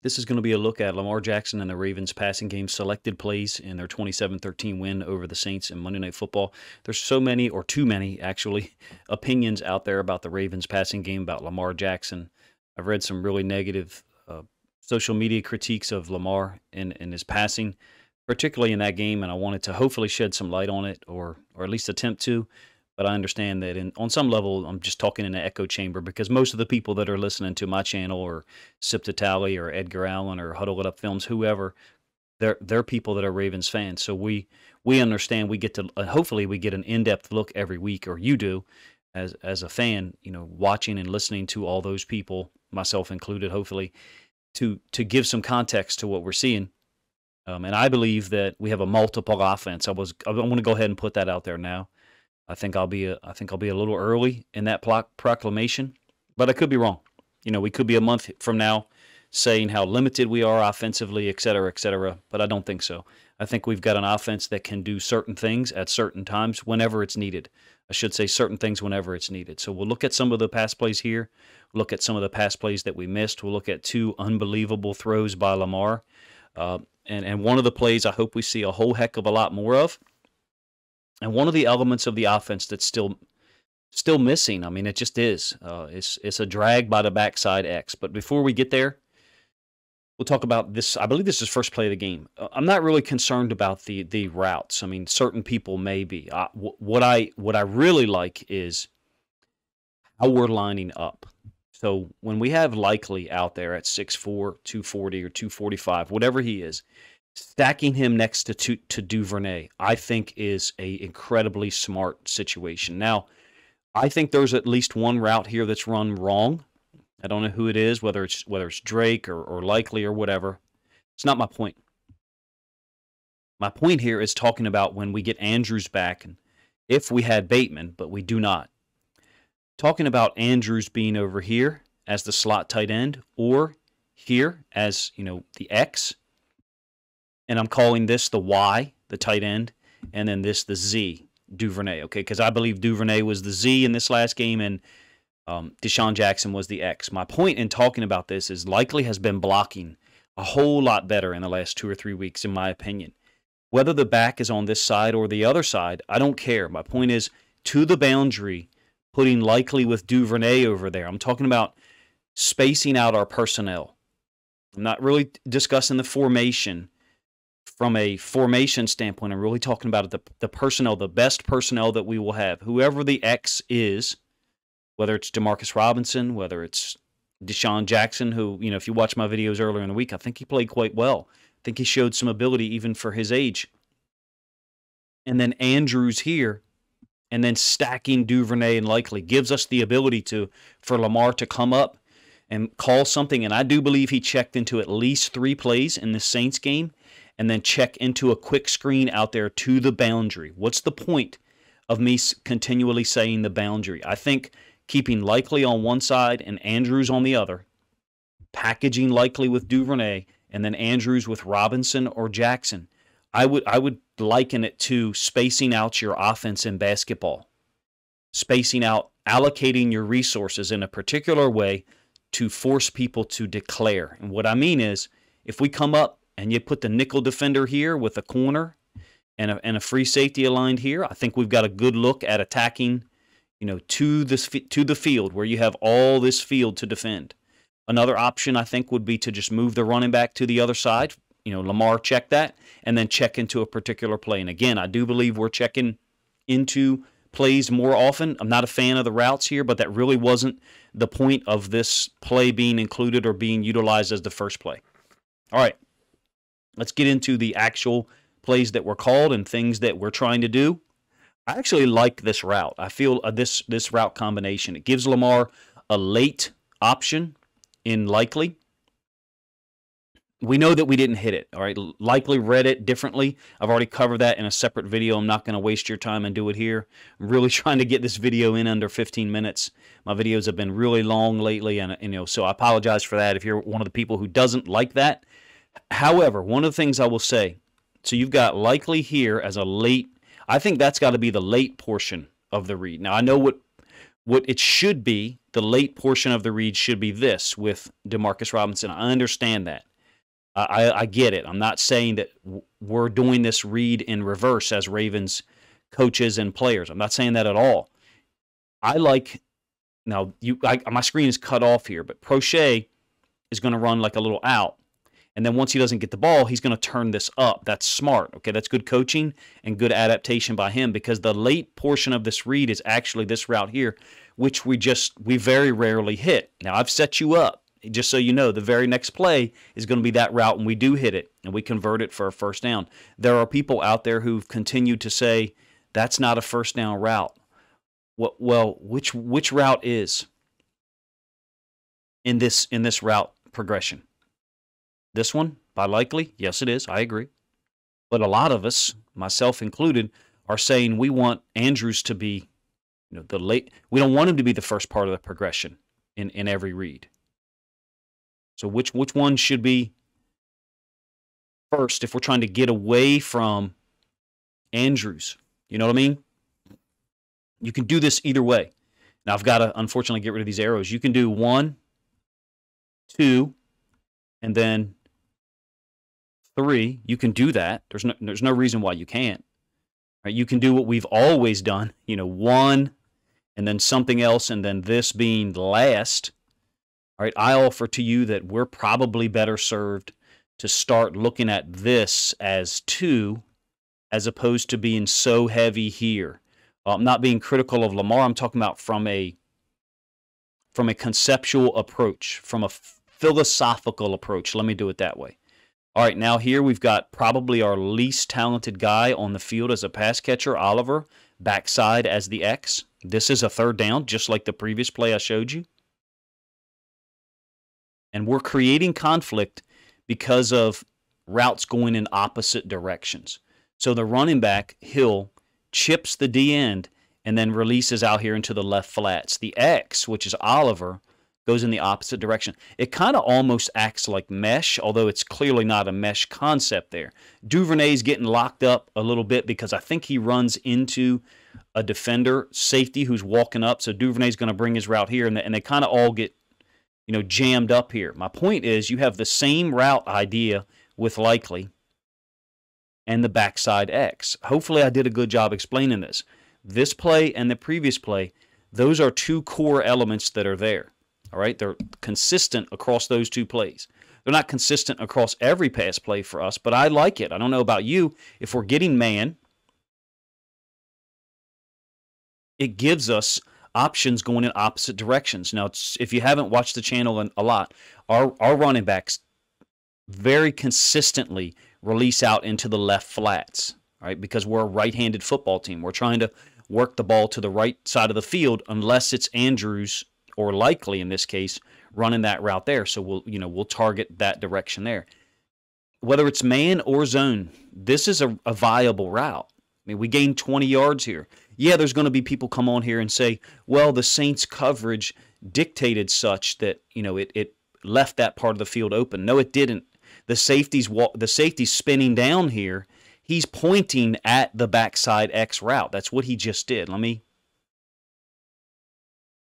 This is going to be a look at Lamar Jackson and the Ravens passing game selected plays in their 27-13 win over the Saints in Monday Night Football. There's so many, or too many actually, opinions out there about the Ravens passing game, about Lamar Jackson. I've read some really negative social media critiques of Lamar and his passing, particularly in that game, and I wanted to hopefully shed some light on it, or at least attempt to. But I understand that on some level, I'm just talking in an echo chamber, because most of the people that are listening to my channel, or Sip to Tally, or Edgar Allen, or Huddle It Up Films, whoever, they're people that are Ravens fans. So we understand. We get to hopefully we get an in-depth look every week, or you do, as a fan, watching and listening to all those people, myself included, hopefully, to give some context to what we're seeing. And I believe that we have a multiple offense. I want to go ahead and put that out there now. I think I'll be a little early in that proclamation, but I could be wrong. We could be a month from now saying how limited we are offensively, et cetera, but I don't think so. I think we've got an offense that can do certain things at certain times whenever it's needed. I should say certain things whenever it's needed. So we'll look at some of the pass plays here, look at some of the pass plays that we missed. We'll look at two unbelievable throws by Lamar, and one of the plays I hope we see a whole heck of a lot more of. And one of the elements of the offense that's still missing, I mean, it just is. It's a drag by the backside X. But before we get there, we'll talk about this. I believe this is first play of the game. I'm not really concerned about the routes. I mean, certain people may be. What I really like is how we're lining up. So when we have Likely out there at 6'4", 240 or 245, whatever he is, stacking him next to Duvernay, I think, is a incredibly smart situation. Now, I think there's at least one route here that's run wrong. I don't know who it is, whether it's Drake or Likely or whatever. It's not my point. My point here is talking about when we get Andrews back, and if we had Bateman, but we do not. Talking about Andrews being over here as the slot tight end, or here as, the X. And I'm calling this the Y, the tight end, and then this the Z, Duvernay, okay? Because I believe Duvernay was the Z in this last game, and Deshaun Jackson was the X. My point in talking about this is Likely has been blocking a whole lot better in the last 2 or 3 weeks, in my opinion. Whether the back is on this side or the other side, I don't care. My point is, to the boundary, putting Likely with Duvernay over there. I'm talking about spacing out our personnel. I'm not really discussing the formation. From a formation standpoint, I'm really talking about the personnel, the best personnel that we will have. Whoever the X is, whether it's Demarcus Robinson, whether it's Deshaun Jackson, who, if you watch my videos earlier in the week, I think he played quite well. I think he showed some ability even for his age. And then Andrews here, and then stacking Duvernay and Likely gives us the ability for Lamar to come up and call something. And I do believe he checked into at least 3 plays in the Saints game, and then check into a quick screen out there to the boundary. What's the point of me continually saying the boundary? I think keeping Likely on one side and Andrews on the other, packaging Likely with Duvernay, and then Andrews with Robinson or Jackson, I would liken it to spacing out your offense in basketball. Spacing out, allocating your resources in a particular way to force people to declare. And what I mean is, if we come up and you put the nickel defender here with a corner and a free safety aligned here, I think we've got a good look at attacking, to the field where you have all this field to defend. Another option, I think, would be to just move the running back to the other side. Lamar check that, and then check into a particular play. And again, I do believe we're checking into plays more often. I'm not a fan of the routes here, but that really wasn't the point of this play being included or being utilized as the first play. All right. Let's get into the actual plays that were called and things that we're trying to do. I actually like this route. I feel this route combination. It gives Lamar a late option in Likely. We know that we didn't hit it, all right? Likely read it differently. I've already covered that in a separate video. I'm not going to waste your time and do it here. I'm really trying to get this video in under 15 minutes. My videos have been really long lately, and so I apologize for that if you're one of the people who doesn't like that. However, one of the things I will say, so you've got Likely here as a late, I think that's got to be the late portion of the read. Now, I know what it should be, the late portion of the read should be this with Demarcus Robinson. I understand that. I get it. I'm not saying that we're doing this read in reverse as Ravens coaches and players. I'm not saying that at all. I like now. My screen is cut off here, but Prochet is going to run like a little out, and then once he doesn't get the ball, he's going to turn this up. That's smart. Okay, that's good coaching and good adaptation by him, because the late portion of this read is actually this route here, which we very rarely hit. Now I've set you up. Just so you know, the very next play is going to be that route, and we do hit it, and we convert it for a first down. There are people out there who've continued to say that's not a first down route. Well, which route is in this route progression? This one, by likely, yes, it is. I agree. But a lot of us, myself included, are saying we want Andrews to be, the late. We don't want him to be the first part of the progression in every read. So which one should be first if we're trying to get away from Andrews? You know what I mean? You can do this either way. Now, I've got to, unfortunately, get rid of these arrows. You can do 1, 2, and then 3. You can do that. There's no reason why you can't. Right? You can do what we've always done. 1, and then something else, and then this being last. All right, I offer to you that we're probably better served to start looking at this as 2 as opposed to being so heavy here. I'm not being critical of Lamar. I'm talking about from a conceptual approach, from a philosophical approach. Let me do it that way. All right, now here we've got probably our least talented guy on the field as a pass catcher, Oliver, backside as the X. This is a third down, just like the previous play I showed you. And we're creating conflict because of routes going in opposite directions. So the running back, Hill, chips the D end and then releases out here into the left flats. The X, which is Oliver, goes in the opposite direction. It kind of almost acts like mesh, although it's clearly not a mesh concept there. Duvernay's getting locked up a little bit because I think he runs into a defender, safety, who's walking up. So Duvernay's going to bring his route here, and they kind of all get jammed up here. My point is you have the same route idea with likely and the backside X. Hopefully I did a good job explaining this. This play and the previous play, those are 2 core elements that are there. All right, they're consistent across those 2 plays. They're not consistent across every pass play for us, but I like it. I don't know about you. If we're getting man, it gives us options going in opposite directions. Now, if you haven't watched the channel a lot, our running backs very consistently release out into the left flats, right? Because we're a right-handed football team. We're trying to work the ball to the right side of the field unless it's Andrews, or likely in this case, running that route there. So we'll target that direction there. Whether it's man or zone, this is a viable route. I mean, we gained 20 yards here. Yeah, there's going to be people come on here and say, well, the Saints' coverage dictated such that, it left that part of the field open. No, it didn't. The safety's spinning down here. He's pointing at the backside X route. That's what he just did. Let me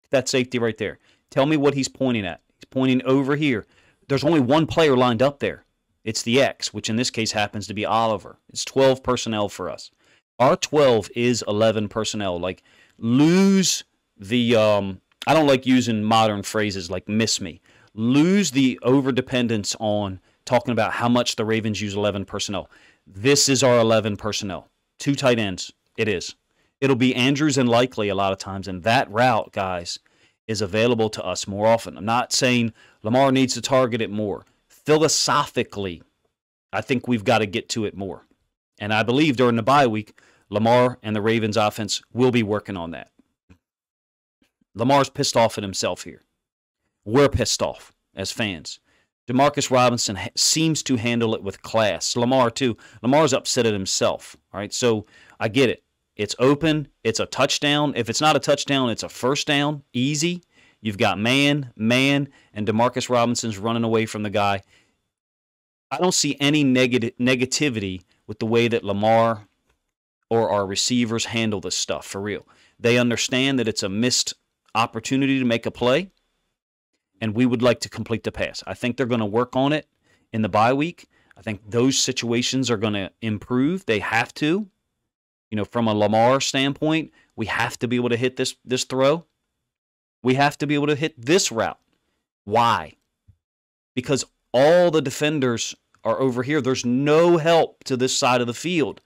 that safety right there. Tell me what he's pointing at. He's pointing over here. There's only one player lined up there. It's the X, which in this case happens to be Oliver. It's 12 personnel for us. Our 12 is 11 personnel. Like, lose the, I don't like using modern phrases like miss me. Lose the overdependence on talking about how much the Ravens use 11 personnel. This is our 11 personnel. 2 tight ends. It is. It'll be Andrews and Likely a lot of times, and that route, guys, is available to us more often. I'm not saying Lamar needs to target it more. Philosophically, I think we've got to get to it more. And I believe during the bye week, Lamar and the Ravens offense will be working on that. Lamar's pissed off at himself here. We're pissed off as fans. Demarcus Robinson seems to handle it with class. Lamar, too. Lamar's upset at himself. All right, so I get it. It's open. It's a touchdown. If it's not a touchdown, it's a first down. Easy. You've got man, and Demarcus Robinson's running away from the guy. I don't see any negativity with the way that Lamar or our receivers handle this stuff, for real. They understand that it's a missed opportunity to make a play, and we would like to complete the pass. I think they're going to work on it in the bye week. I think those situations are going to improve. They have to. From a Lamar standpoint, we have to be able to hit this throw. We have to be able to hit this route. Why? Because all the defenders are over here. There's no help to this side of the field.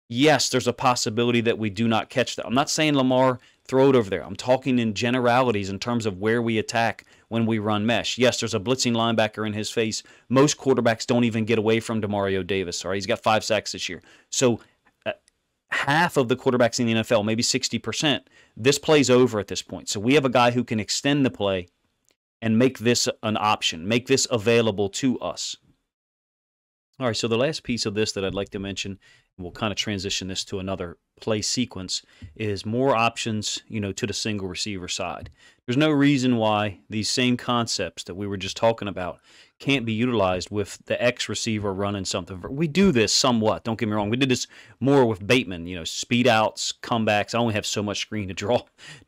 Yes, there's a possibility that we do not catch that. I'm not saying Lamar throw it over there. I'm talking in generalities in terms of where we attack when we run mesh. Yes, there's a blitzing linebacker in his face. Most quarterbacks don't even get away from Demario Davis. All right, he's got 5 sacks this year. So half of the quarterbacks in the NFL, maybe 60%, this play's over at this point. So we have a guy who can extend the play and make this an option, make this available to us. All right, so the last piece of this that I'd like to mention, and we'll kind of transition this to another play sequence, is more options, to the single receiver side. There's no reason why these same concepts that we were just talking about can't be utilized with the X receiver running something. We do this somewhat, don't get me wrong. We did this more with Bateman, speed outs, comebacks. I only have so much screen to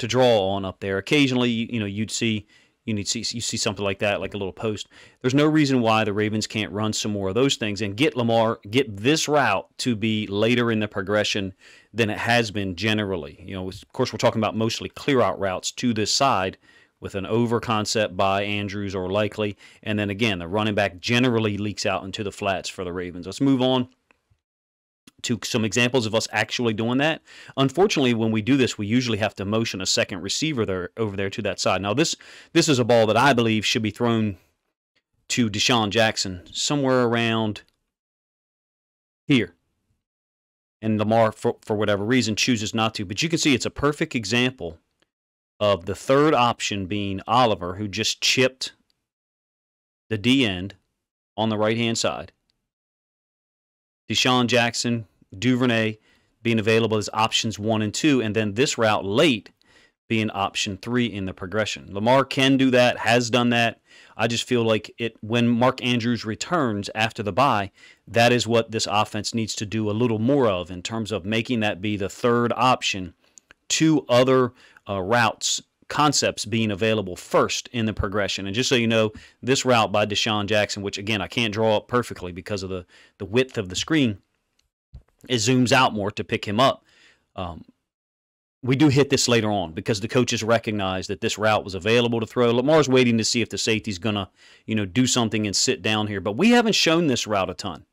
draw on up there. Occasionally, you'd see you see something like that, like a little post. There's no reason why the Ravens can't run some more of those things and get this route to be later in the progression than it has been generally. Of course, we're talking about mostly clear out routes to this side with an over concept by Andrews or Likely. And then again, the running back generally leaks out into the flats for the Ravens. Let's move on to some examples of us actually doing that. Unfortunately, when we do this, we usually have to motion a second receiver over there to that side. Now, this is a ball that I believe should be thrown to Deshaun Jackson somewhere around here. And Lamar, for whatever reason, chooses not to. But you can see it's a perfect example of the third option being Oliver, who just chipped the D end on the right-hand side. Deshaun Jackson, Duvernay being available as options 1 and 2, and then this route late being option 3 in the progression. Lamar can do that, has done that. I just feel like when Mark Andrews returns after the bye, that is what this offense needs to do a little more of in terms of making that be the third option, 2 other routes, concepts being available first in the progression. And just so you know, this route by Deshaun Jackson, which again I can't draw up perfectly because of the width of the screen, it zooms out more to pick him up. We do hit this later on because the coaches recognize that this route was available to throw. Lamar's waiting to see if the safety's gonna, do something and sit down here. But we haven't shown this route a ton.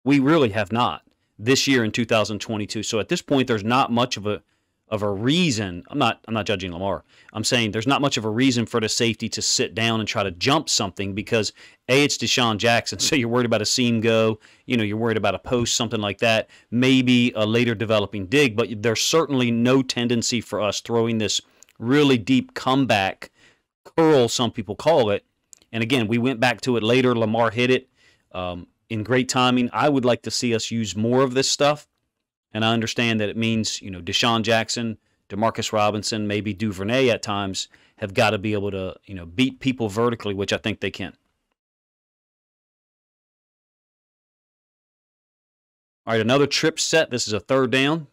We really have not this year in 2022. So at this point, there's not much of a reason. I'm not judging Lamar. I'm saying there's not much of a reason for the safety to sit down and try to jump something because A, it's Deshaun Jackson, so you're worried about a seam go, you're worried about a post, something like that, maybe a later developing dig, but there's certainly no tendency for us throwing this really deep comeback curl, some people call it. And again, we went back to it later. Lamar hit it in great timing. I would like to see us use more of this stuff. And I understand that it means, Deshaun Jackson, Demarcus Robinson, maybe Duvernay at times have got to be able to, beat people vertically, which I think they can. All right, another trip set. This is a third down.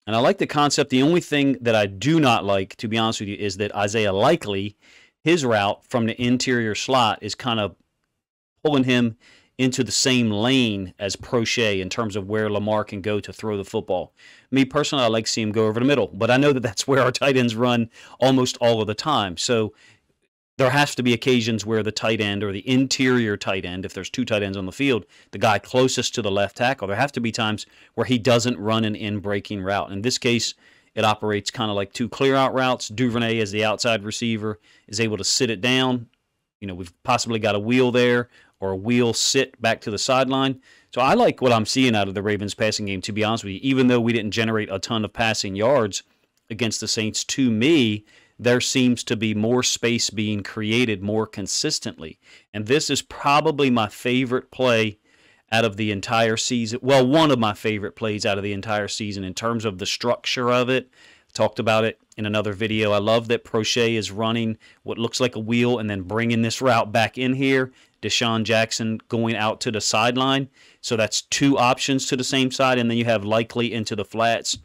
And I like the concept. The only thing that I do not like, to be honest with you, is that Isaiah Likely, his route from the interior slot is kind of pulling him into the same lane as Prochet in terms of where Lamar can go to throw the football. Me personally, I like to see him go over the middle, but I know that that's where our tight ends run almost all of the time. So there has to be occasions where the tight end or the interior tight end, if there's 2 tight ends on the field, the guy closest to the left tackle, there have to be times where he doesn't run an in-breaking route. In this case, it operates kind of like 2 clear-out routes. Duvernay, as the outside receiver, is able to sit it down. We've possibly got a wheel there, or a wheel sit back to the sideline. So I like what I'm seeing out of the Ravens passing game, to be honest with you. Even though we didn't generate a ton of passing yards against the Saints, to me, there seems to be more space being created more consistently. And this is probably my favorite play out of the entire season. Well, one of my favorite plays out of the entire season in terms of the structure of it. Talked about it in another video. I love that Prochet is running what looks like a wheel and then bringing this route back in here. Deshaun Jackson going out to the sideline. So that's 2 options to the same side, and then you have Likely into the flats.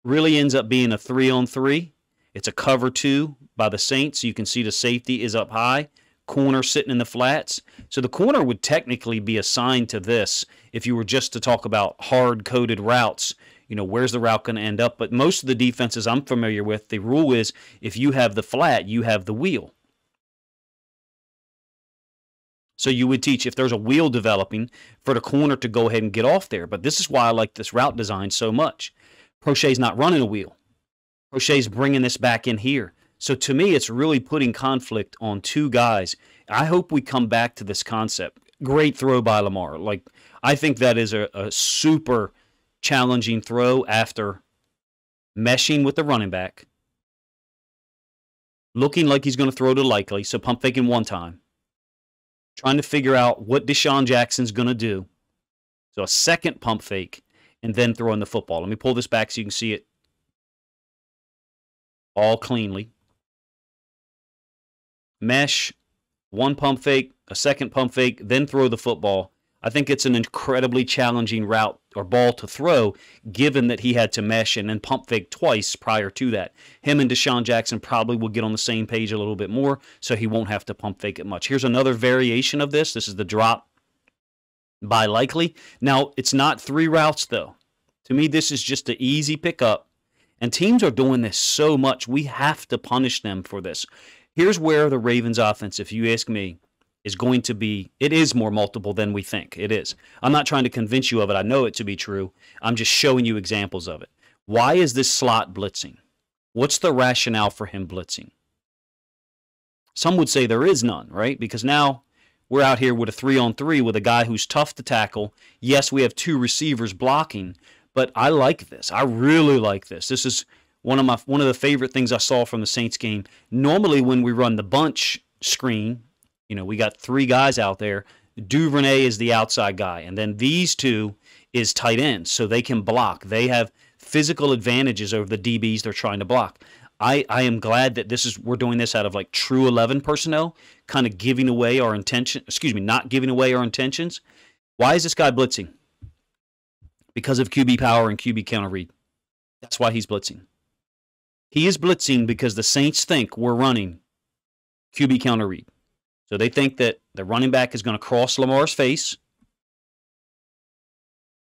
Really ends up being a 3-on-3. It's a cover 2 by the Saints. You can see the safety is up high. corner sitting in the flats. So the corner would technically be assigned to this if you were just to talk about hard-coded routes. Where's the route going to end up? But most of the defenses I'm familiar with, the rule is if you have the flat, you have the wheel. So you would teach if there's a wheel developing for the corner to go ahead and get off there. But this is why I like this route design so much. Prochet's not running a wheel. Prochet's bringing this back in here. So to me, it's really putting conflict on two guys. I hope we come back to this concept. Great throw by Lamar. I think that is a super challenging throw after meshing with the running back. Looking like he's going to throw to Likely, so pump faking one time. Trying to figure out what Deshaun Jackson's going to do. So a second pump fake, and then throwing the football. Let me pull this back so you can see it all cleanly. Mesh, one pump fake, a second pump fake, then throw the football. I think it's an incredibly challenging route or ball to throw, given that he had to mesh and then pump fake twice prior to that. Him and Deshaun Jackson probably will get on the same page a little bit more, so he won't have to pump fake it much. Here's another variation of this. This is the drop by Likely. Now, it's not three routes, though. To me, this is just an easy pickup, and teams are doing this so much, we have to punish them for this. Here's where the Ravens offense, if you ask me, is going to be, it is more multiple than we think. It is. I'm not trying to convince you of it. I know it to be true. I'm just showing you examples of it. Why is this slot blitzing? What's the rationale for him blitzing? Some would say there is none, right? Because now we're out here with a 3-on-3 with a guy who's tough to tackle. Yes, we have two receivers blocking, but I like this. I really like this. This is one of the favorite things I saw from the Saints game. Normally when we run the bunch screen, we got three guys out there. Duvernay is the outside guy, and then these two is tight ends, so they can block. They have physical advantages over the DBs they're trying to block. I am glad that we're doing this out of true 11 personnel, kind of giving away our intention. Not giving away our intentions. Why is this guy blitzing? Because of QB power and QB counter read. That's why he's blitzing. He is blitzing because the Saints think we're running QB counter read. So they think that the running back is going to cross Lamar's face.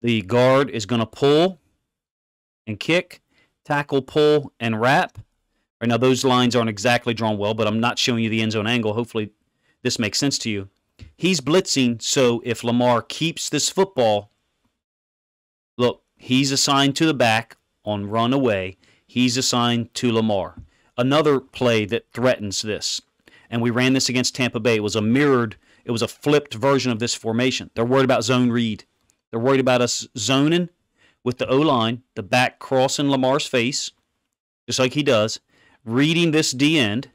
The guard is going to pull and kick, tackle, pull, and wrap. Right now, those lines aren't exactly drawn well, but I'm not showing you the end zone angle. Hopefully, this makes sense to you. He's blitzing, so if Lamar keeps this football, look, he's assigned to the back on run away. He's assigned to Lamar. Another play that threatens this. And we ran this against Tampa Bay. It was a flipped version of this formation. They're worried about zone read. They're worried about us zoning with the O-line, the back crossing Lamar's face, just like he does, reading this D-end.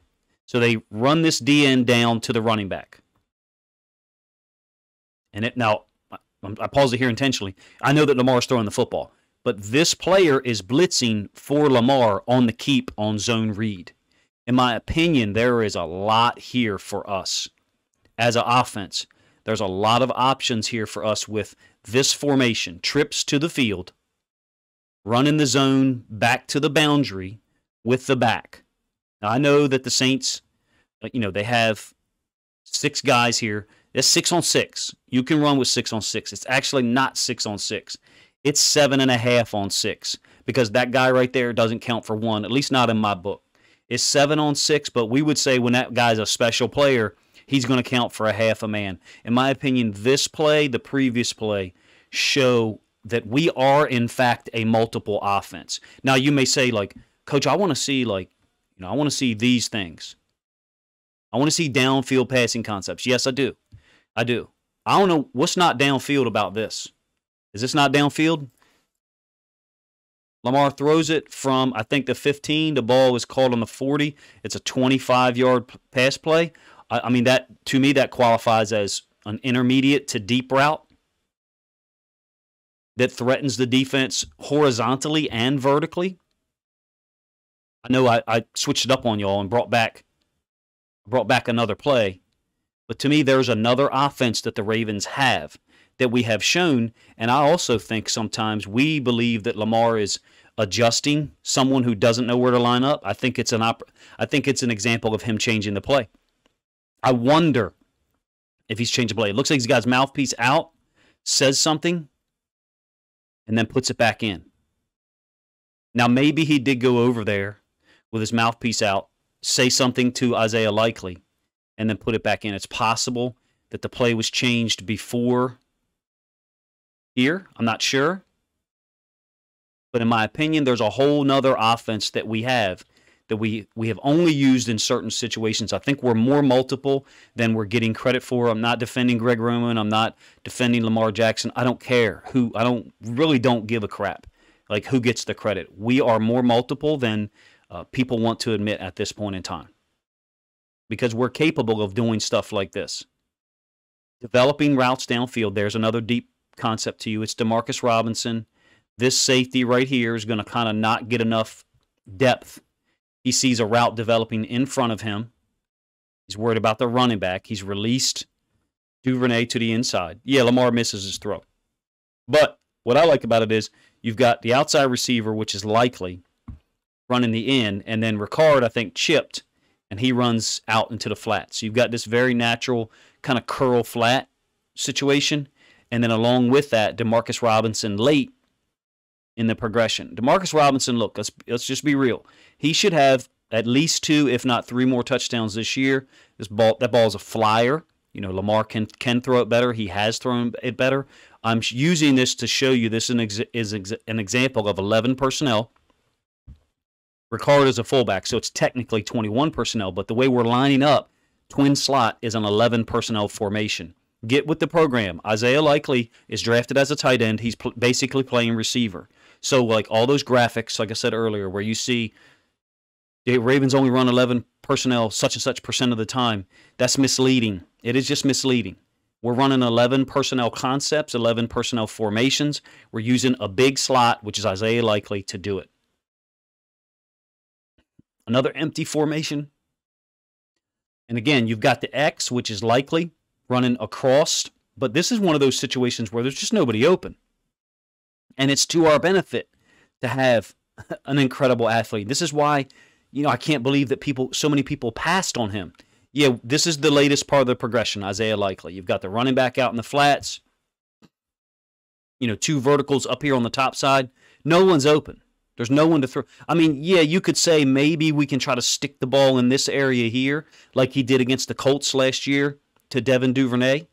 So they run this D-end down to the running back. And now, I paused it here intentionally. I know that Lamar's throwing the football, but this player is blitzing for Lamar on the keep on zone read. In my opinion, there is a lot here for us as an offense. There's a lot of options here for us with this formation. Trips to the field, running the zone back to the boundary with the back. Now, I know that the Saints, they have 6 guys here. It's 6-on-6. You can run with 6-on-6. It's actually not 6-on-6. It's 7.5-on-6 because that guy right there doesn't count for 1, at least not in my book. It's 7-on-6, but we would say when that guy's a special player, he's going to count for a half a man. In my opinion, this play, the previous play, show that we are, in fact, a multiple offense. Now, you may say, Coach, I want to see, I want to see these things. I want to see downfield passing concepts. Yes, I do. I do. I don't know what's not downfield about this. Is this not downfield? Lamar throws it from, I think, the 15. The ball was called on the 40. It's a 25-yard pass play. I mean, to me, that qualifies as an intermediate to deep route that threatens the defense horizontally and vertically. I know I switched it up on y'all and brought back another play. But to me, there's another offense that the Ravens have that we have shown, and I also think sometimes we believe that Lamar is adjusting someone who doesn't know where to line up. I think it's an example of him changing the play. I wonder if he's changed the play. It looks like he's got his mouthpiece out, says something, and then puts it back in. Now, maybe he did go over there with his mouthpiece out, say something to Isaiah Likely, and then put it back in. It's possible that the play was changed before here. I'm not sure. But in my opinion, there's a whole nother offense that we have that we have only used in certain situations. I think we're more multiple than we're getting credit for. I'm not defending Greg Roman. I'm not defending Lamar Jackson. I don't care who. I don't give a crap like who gets the credit. We are more multiple than people want to admit at this point in time, because we're capable of doing stuff like this. Developing routes downfield. There's another deep concept to you. It's Demarcus Robinson. This safety right here is going to kind of not get enough depth. He sees a route developing in front of him. He's worried about the running back. He's released Duvernay to the inside. Yeah, Lamar misses his throw. But what I like about it is you've got the outside receiver, which is Likely, running the in, and then Ricard, I think, chipped, and he runs out into the flat. So you've got this very natural kind of curl flat situation, and then along with that, Demarcus Robinson late in the progression. Demarcus Robinson, look, let's just be real. He should have at least 2, if not 3 more touchdowns this year. That ball's a flyer. You know, Lamar can throw it better. He has thrown it better. I'm using this to show you this is an example of 11 personnel. Ricard is a fullback, so it's technically 21 personnel, but the way we're lining up, twin slot is an 11 personnel formation. Get with the program. Isaiah Likely is drafted as a tight end. He's basically playing receiver. So like all those graphics, like I said earlier, where you see the Ravens only run 11 personnel such and such percent of the time, that's misleading. It is just misleading. We're running 11 personnel concepts, 11 personnel formations. We're using a big slot, which is Isaiah Likely, to do it. Another empty formation. And again, you've got the X, which is Likely, running across. But this is one of those situations where there's just nobody open. And it's to our benefit to have an incredible athlete. This is why, I can't believe that so many people passed on him. Yeah, this is the latest part of the progression, Isaiah Likely. You've got the running back out in the flats. 2 verticals up here on the top side. No one's open. There's no one to throw. I mean, yeah, you could say maybe we can try to stick the ball in this area here, like he did against the Colts last year to Devin Duvernay.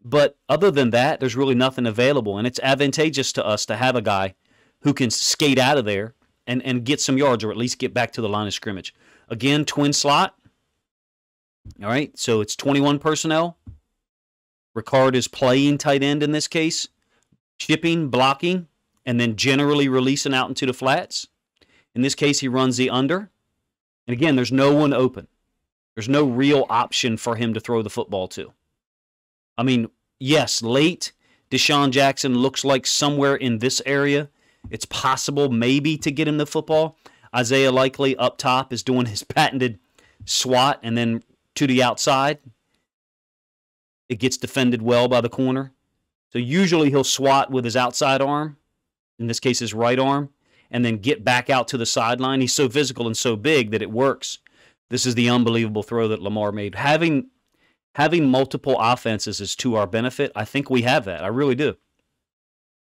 But other than that, there's really nothing available. And it's advantageous to us to have a guy who can skate out of there and get some yards, or at least get back to the line of scrimmage. Again, twin slot. All right, so it's 21 personnel. Ricard is playing tight end in this case, chipping, blocking, and then generally releasing out into the flats. In this case, he runs the under. And again, there's no one open. There's no real option for him to throw the football to. I mean, yes, late, Deshaun Jackson looks like somewhere in this area. It's possible maybe to get him the football. Isaiah Likely up top is doing his patented swat, and then to the outside, it gets defended well by the corner. So usually he'll swat with his outside arm, in this case his right arm, and then get back out to the sideline. He's so physical and so big that it works. This is the unbelievable throw that Lamar made. Having multiple offenses is to our benefit. I think we have that. I really do.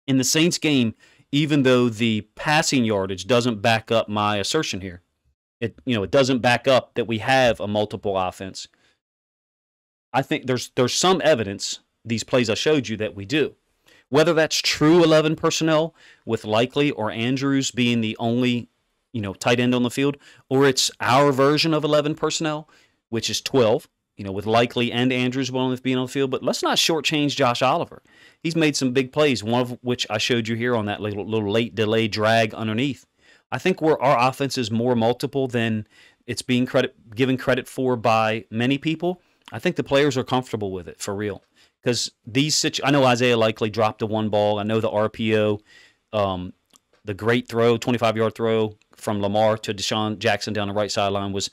In the Saints game, even though the passing yardage doesn't back up my assertion here, it doesn't back up that we have a multiple offense. I think there's some evidence, these plays I showed you, that we do. Whether that's true 11 personnel with Likely or Andrews being the only tight end on the field, or it's our version of 11 personnel, which is 12, with Likely and Andrews both being on the field. But let's not shortchange Josh Oliver. He's made some big plays, one of which I showed you here on that little late delay drag underneath. I think our offense is more multiple than it's being given credit for by many people. I think the players are comfortable with it, for real. Because I know Isaiah Likely dropped the one ball. I know the RPO, the great throw, 25-yard throw from Lamar to Deshaun Jackson down the right sideline was,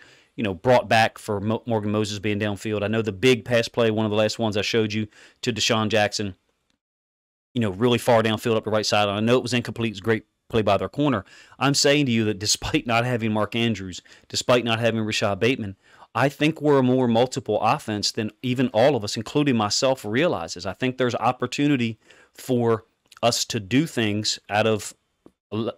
brought back for Morgan Moses being downfield. I know the big pass play, one of the last ones I showed you to Deshaun Jackson, really far downfield up the right sideline. I know it was incomplete. It was a great play by their corner. I'm saying to you that despite not having Mark Andrews, despite not having Rashad Bateman, I think we're a more multiple offense than even all of us, including myself, realizes. I think there's opportunity for us to do things out of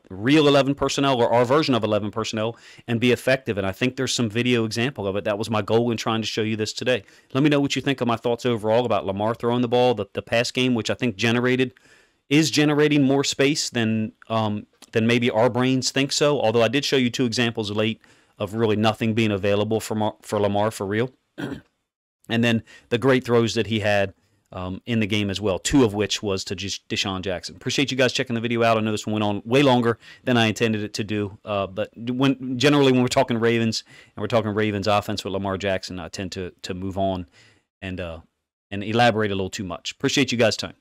real 11 personnel or our version of 11 personnel and be effective. And I think there's some video example of it. That was my goal in trying to show you this today. Let me know what you think of my thoughts overall about Lamar throwing the ball, the pass game, which I think is generating more space than maybe our brains think so. Although I did show you 2 examples late of really nothing being available for Lamar for real. And then the great throws that he had in the game as well, 2 of which was to Deshaun Jackson. Appreciate you guys checking the video out. I know this one went on way longer than I intended it to do, but generally when we're talking Ravens and we're talking Ravens offense with Lamar Jackson, I tend to move on and elaborate a little too much. Appreciate you guys' time.